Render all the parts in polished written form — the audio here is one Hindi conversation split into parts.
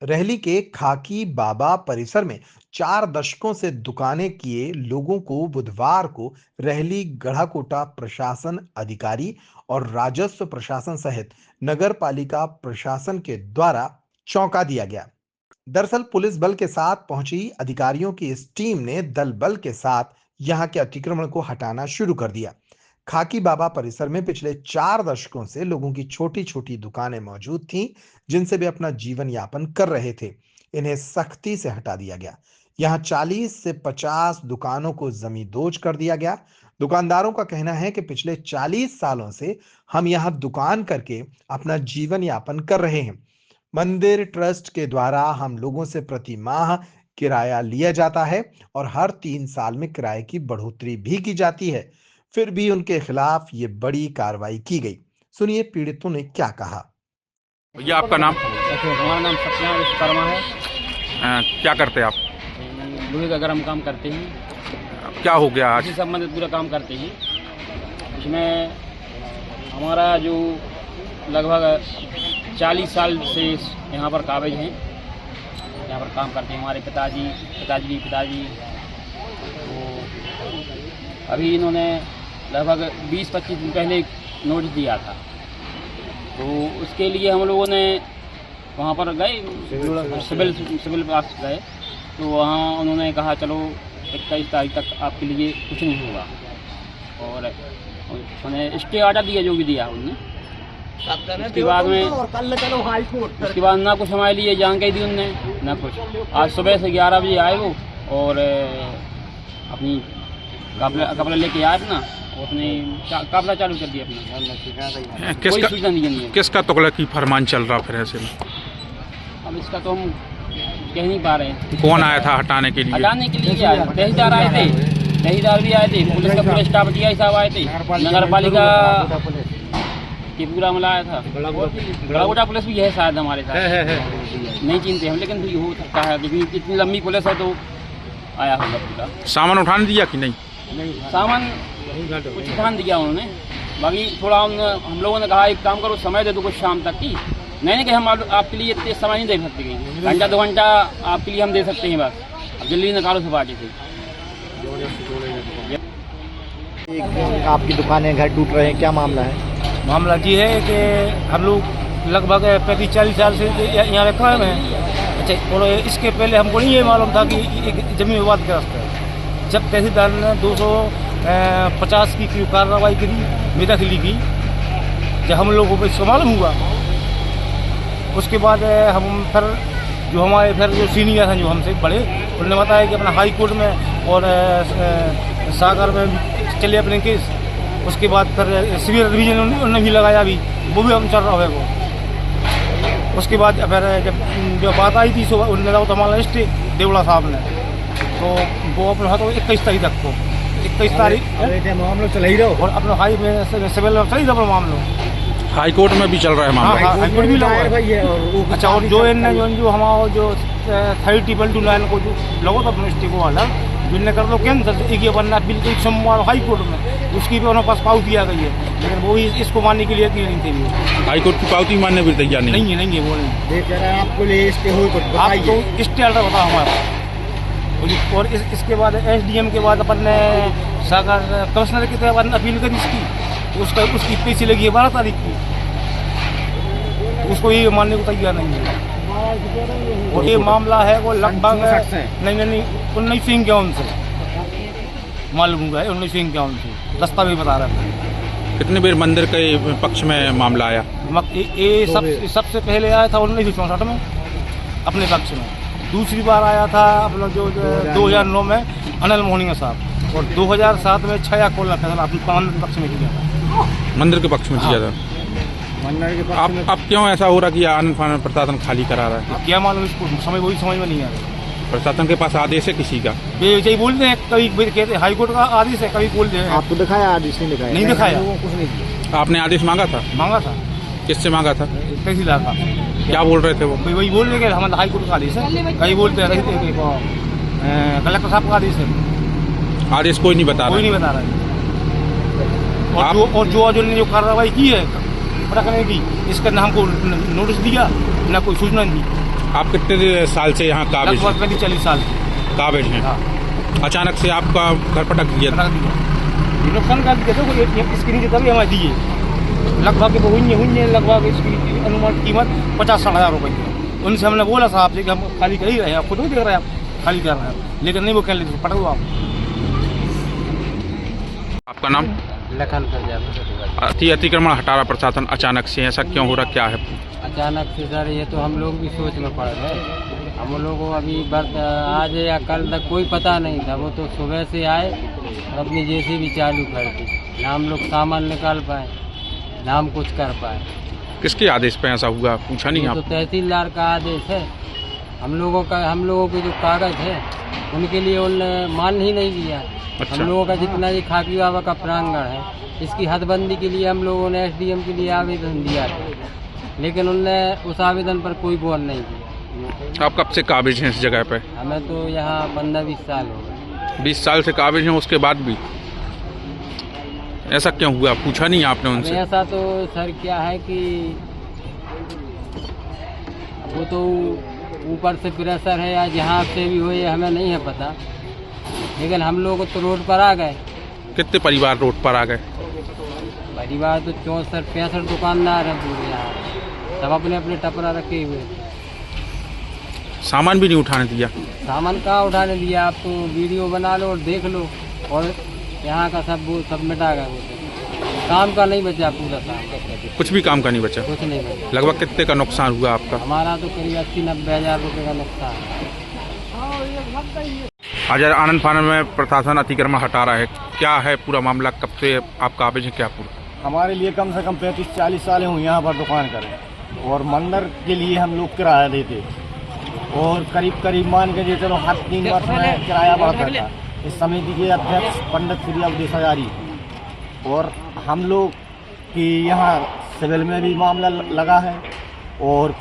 रहली के खाकी बाबा परिसर में 4 दशकों से दुकानें किए लोगों को बुधवार को रहली गढ़ाकोटा प्रशासन अधिकारी और राजस्व प्रशासन सहित नगर पालिका प्रशासन के द्वारा चौंका दिया गया। दरअसल पुलिस बल के साथ पहुंची अधिकारियों की इस टीम ने दल बल के साथ यहां के अतिक्रमण को हटाना शुरू कर दिया। खाकी बाबा परिसर में पिछले 4 दशकों से लोगों की छोटी छोटी दुकानें मौजूद थीं, जिनसे वे अपना जीवन यापन कर रहे थे। इन्हें सख्ती से हटा दिया गया। यहां 40 से 50 दुकानों को जमींदोज कर दिया गया। दुकानदारों का कहना है कि पिछले 40 सालों से हम यहां दुकान करके अपना जीवन यापन कर रहे हैं। मंदिर ट्रस्ट के द्वारा हम लोगों से प्रति माह किराया लिया जाता है और हर 3 साल में किराए की बढ़ोतरी भी की जाती है। फिर भी उनके खिलाफ ये बड़ी कार्रवाई की गई। सुनिए पीड़ितों ने क्या कहा। भैया आपका नाम? हमारा नाम सत्यनारायण विश्वकर्मा है। क्या करते हैं आप? लोहे का गर्म काम करते हैं। क्या हो गया आज? इसी संबंधित पूरा काम करते हैं। इसमें हमारा जो लगभग 40 साल से यहाँ पर काबिज हैं, यहाँ पर काम करते हैं। हमारे पिताजी तो अभी इन्होंने लगभग 20-25 दिन पहले नोटिस दिया था, तो उसके लिए हम लोगों ने वहाँ पर गए, सिविल पास गए, तो वहाँ उन्होंने कहा चलो 21 तारीख तक आपके लिए कुछ नहीं होगा, और उन्होंने स्टे ऑर्डर दिया, जो भी दिया उन्होंने। उसके बाद ना कुछ हमारे लिए जानकारी दी उनने, ना कुछ। आज सुबह से 11 बजे आए वो, और अपनी कपड़ा लेके आए अपना, अपने काफिला चालू कर दिया अपना। कोई सूचना नहीं है। किसका तुगलक की फरमान चल रहा फिर ऐसे में? अब इसका तो हम कह नहीं पा रहे हैं। कौन आया था हटाने के लिए? हटाने के लिए क्या, तहसीलदार आए थे, तहसीलदार भी आए थे, पुलिस का पूरा स्टाफ DI साहब आए थे, नगर पालिका के पूरा मिला आया था, गढ़ाकोटा पुलिस भी है शायद हमारे साथ, नहीं चिंते हम, लेकिन हो सकता है क्योंकि इतनी लंबी पुलिस है तो आया होगा पूरा। सामान उठाने दिया कि नहीं? सामान कुछ उठान दिया उन्होंने, बाकी थोड़ा हम लोगों ने कहा एक काम करो, समय दे दो कुछ शाम तक की। नहीं कि हम आपके लिए इतने समय नहीं दे सकते, कहीं घंटा 2 घंटा आपके लिए हम दे सकते हैं, बस अब जल्दी निकालो से पार्टी से। आपकी दुकानें, घर टूट रहे हैं, क्या मामला है? मामला ये है कि हम लोग लगभग 35-40 साल से यहाँ रखा है। अच्छा, और इसके पहले हमको नहीं ये मालूम था कि जमीन विवाद का रास्ता है। जब तहसीलदार ने 250 की कार्रवाई करी, बेदखली की, जब हम लोगों को इसका मालूम हुआ, उसके बाद हम फिर जो सीनियर हैं, जो हमसे बड़े, उन्होंने बताया कि अपना हाई कोर्ट में और सागर में चले अपने केस। उसके बाद फिर सिविल रिवीजन उन्होंने भी लगाया, अभी वो भी हम चल रहा है वो। उसके बाद फिर जब बात आई थी सुबह, उन्होंने तो हमारा स्टे देवड़ा साहब ने, तो वो अपना हाथों 21 तारीख तक को 21 तारीख मामला चल ही रहा, और अपना हाई में सिविल में चल ही रहा मामला। हाई कोर्ट में भी चल रहा है मामला? हाई कोर्ट भी लगा है। अच्छा, और जो हमारा जो 30/29 को जो लगा था अपने स्टे को वाला, बिल ने कर दो कैंसिल, एक ये बनना बिल एक सोमवार हाई कोर्ट में, उसकी भी उन्होंने पास पावती आ गई है, लेकिन वो भी इसको मानने के लिए तैयार नहीं थे। हाई कोर्ट की पावती मानने भी तैयार नहीं है वो नहीं। आपको लिए स्टे हो तो आपको स्टे ऑर्डर बताओ हमारा। और इसके बाद SDM के बाद अपन ने सागर कमिश्नर की तरफ अपील करी इसकी, उसकी पैसे लगी है 12 तारीख की, उसको ये मानने को तैयार नहीं है। और ये मामला है वो लगभग नहीं 1951 से मालूम हुआ है, 1951 से दस्तावेज बता रहा था। कितने बार मंदिर के पक्ष में मामला आया? ये सबसे पहले आया था 1964 में अपने पक्ष में, दूसरी बार आया था अपना जो 2009 में अनिल मोहनिया साहब, और 2007 में 6 कोला फैसला अपने मंदिर के पक्ष में किया था। मंदिर के पक्ष में किया था। अब क्यों ऐसा हो रहा कि आनंद प्रशासन खाली करा रहा है? क्या मालूम, इसको वही समझ में नहीं आ रहा। प्रशासन के पास आदेश है किसी का? यही बोलते हैं, कभी कहते हैं हाई कोर्ट का आदेश है, कभी बोलते हैं। आपको दिखाया आदेश? नहीं दिखाया, कुछ नहीं किया। आपने आदेश मांगा था? मांगा था। किससे मांगा था? तहसीलदार का। क्या बोल रहे थे वो? वही बोल रहे कि हमारा हाई कोर्ट का आदेश है, कहीं बोलते हैं कलेक्टर साहब का आदेश है। आदेश कोई नहीं बता रहा? कोई नहीं बता रहा है। और जो कार्रवाई की है रखने की, इसका ना हमको नोटिस दिया, ना कोई सूचना दी। आप कितने साल से यहाँ काबिज लगभग 35-40 साल काबिज हैं? अचानक से आपका घर पटक दिया। ये नुकसान कर दिया तो इसके नीचे तभी हमें दिए लगभग हुई लगभग इसकी अनुमान कीमत 50-60 हज़ार रुपये की। उनसे हमने बोला साहब से कि हम खाली कर ही रहे हैं, आप खुद नहीं देख रहे हैं, आप खाली कर रहे हैं, लेकिन नहीं वो कह लेते पटक दो आप। आपका नाम? लखन प्रजापति। अतिक्रमण हटा रहा प्रशासन अचानक से, ऐसा क्यों हो रहा, क्या है? अचानक से सर ये तो हम लोग भी सोच में पड़ गए। हम लोगों को अभी आज या कल तक कोई पता नहीं था। वो तो सुबह से आए और अपनी जेसीबी चालू कर दी, ना हम लोग सामान निकाल पाए ना हम कुछ कर पाए। किसके आदेश पे ऐसा हुआ, पूछा नहीं तो आप? तहसीलदार का आदेश है। हम लोगों के जो कागज है उनके लिए उन्होंने मान ही नहीं दिया। अच्छा। हम लोगों का जितना ये खाकी बाबा का प्रांगण है इसकी हदबंदी के लिए हम लोगों ने एसडीएम के लिए आवेदन दिया था, लेकिन उनने उस आवेदन पर कोई गौर नहीं किया। आप कब से काबिज हैं इस जगह पे? हमें तो यहाँ 15-20 साल हो गए। 20 साल से काबिज हैं, उसके बाद भी ऐसा क्यों हुआ, पूछा नहीं आपने उनसे? ऐसा तो सर क्या है कि वो तो ऊपर से प्रेशर है या जहाँ से भी हो ये हमें नहीं है पता, लेकिन हम लोग तो रोड पर आ गए। कितने परिवार रोड पर आ गए? परिवार तो 64-65 दुकानदार हैं पूरे यहाँ, सब अपने अपने टपरा रखे हुए। सामान भी नहीं उठाने दिया? सामान कहाँ उठाने दिया, आप तो वीडियो बना लो और देख लो, और यहाँ का सब मिटा गया। वो तो काम का नहीं बचा, पूरा काम कुछ भी काम का नहीं बचा? कुछ नहीं बचा। लगभग कितने का नुकसान हुआ आपका? हमारा तो करीब 80-90 हज़ार रुपये का नुकसान है। आज आनंद फानन में प्रशासन अतिक्रमण हटा रहा है, क्या है पूरा मामला, कब से आप काबिज हैं, क्या पूरा? हमारे लिए कम से कम 35-40 साल हुए यहाँ पर दुकान करें, और मंदिर के लिए हम लोग किराया देते, और करीब मान के जो चलो हर 3 वर्ष में किराया बढ़ता था। इस समिति के अध्यक्ष पंडित श्री अवधेश हजारी, और हम लोग की यहाँ सिविल में भी मामला लगा है, और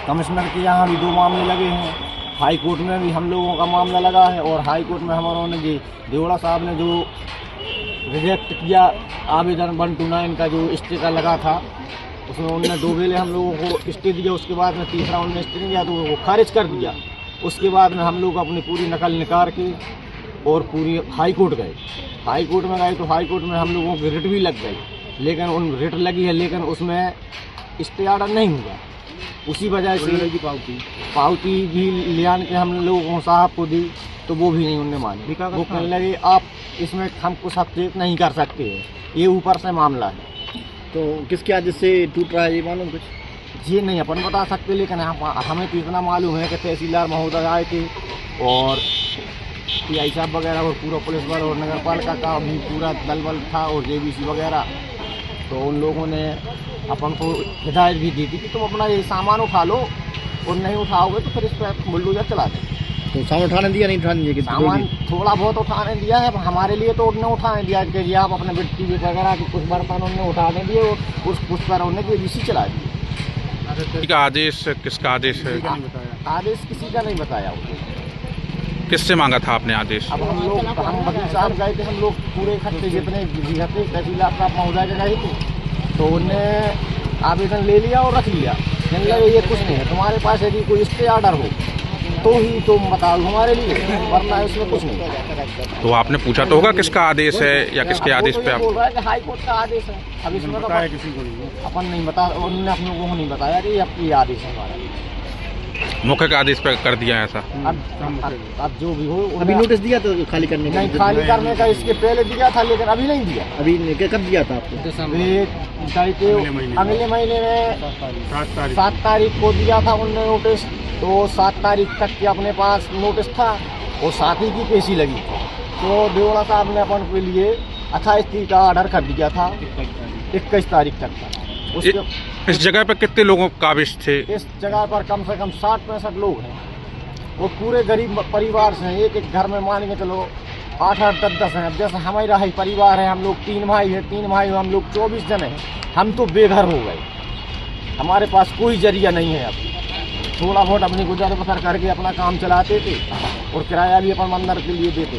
कमिश्नर के यहाँ भी 2 मामले लगे हैं, हाई कोर्ट में भी हम लोगों का मामला लगा है, और हाई कोर्ट में हमारों ने देवड़ा साहब ने जो रिजेक्ट किया आवेदन 129 का जो स्टे का लगा था, उसमें उन्होंने 2 वेले हम लोगों को स्टे दिया, उसके बाद में तीसरा उन्होंने स्टे नहीं दिया तो वो खारिज कर दिया। उसके बाद में हम लोग अपनी पूरी नकल निकाल के और पूरी हाई कोर्ट गए। हाई कोर्ट में गए तो हाई कोर्ट में हम लोगों की रिट भी लग गई, लेकिन उन रिट लगी है, लेकिन उसमें स्टे ऑर्डर नहीं हुआ। उसी वजह से पावती भी ले आने के हम लोगों को साहब को दी तो वो भी नहीं उनने मानी। वो कहने लगे आप इसमें हम कुछ हस्तक्षेप नहीं कर सकते हैं, ये ऊपर से मामला है। तो किसके आदेश से टूट रहा है ये मालूम कुछ? ये नहीं अपन बता सकते, लेकिन हमें तो इतना मालूम है कि तहसीलदार महोदय आए थे और पीआई साहब वगैरह और पूरा पुलिस बल और नगर पालिका का भी पूरा दल बल था और जेबीसी वगैरह, तो उन लोगों ने अपन को हिदायत भी दी थी कि तुम अपना ये सामान उठा लो, और नहीं उठाओगे तो फिर इस पर बुलडोजर चला दें। तो सामान उठाने दिया नहीं उठाने दिया? सामान थोड़ा बहुत उठाने दिया है, हमारे लिए तो उन्होंने उठाने दिया कि जी आप अपने मिट्टी वगैरह के कुछ बर्तन उन्होंने उठाने दिए और कुछ पर उन्होंने जेबीसी चला दी। का आदेश किसका आदेश है? आदेश किसी का नहीं बताया। किससे मांगा था आपने आदेश? अब हम वकील साहब गए थे, हम लोग पूरे इकट्ठे जितने थे तहसीलदार साहब महोदय के गए थे, तो उन्हें आवेदन ले लिया और रख लिया। कहने लगे ये कुछ नहीं है, तुम्हारे पास यदि कोई स्टे ऑर्डर हो तो ही तुम बताओ हमारे लिए, वरना इसमें कुछ नहीं। तो आपने पूछा तो होगा किसका आदेश है या किसके आदेश पे आप? बोल रहा है कि हाई कोर्ट का आदेश है। अब इसमें बताया किसी को नहीं, अपन नहीं बता, उन्होंने अपने लोगों को नहीं बताया कि आपकी आदेश है हमारा। मौखिक आदेश पे कर दिया ऐसा? अब जो भी हो। अभी नोटिस दिया तो खाली करने का? नहीं, खाली करने का इसके पहले दिया था, लेकिन अभी नहीं दिया। अभी कब दिया था आपको? अगले महीने में 7 तारीख को दिया था उन्होंने नोटिस, तो 7 तारीख तक के अपने पास नोटिस था और 7 ही की पेशी लगी, तो देवड़ा साहब ने अपन के लिए 28 का ऑर्डर कर दिया था, 21 तारीख तक था। इस जगह पर कितने लोगों काबिज थे? इस जगह पर कम से कम 60-65 लोग हैं, वो पूरे गरीब परिवार से हैं। एक घर में मान के चलो 8-8, 10-10 हैं। अब जैसे हमारा ही परिवार है, हम लोग 3 भाई हैं, 3 भाई हम लोग 24 जन हैं, हम तो बेघर हो गए, हमारे पास कोई जरिया नहीं है। अब थोड़ा बहुत अपनी गुजर बसर करके अपना काम चलाते थे और किराया भी अपन मंदिर के लिए देते।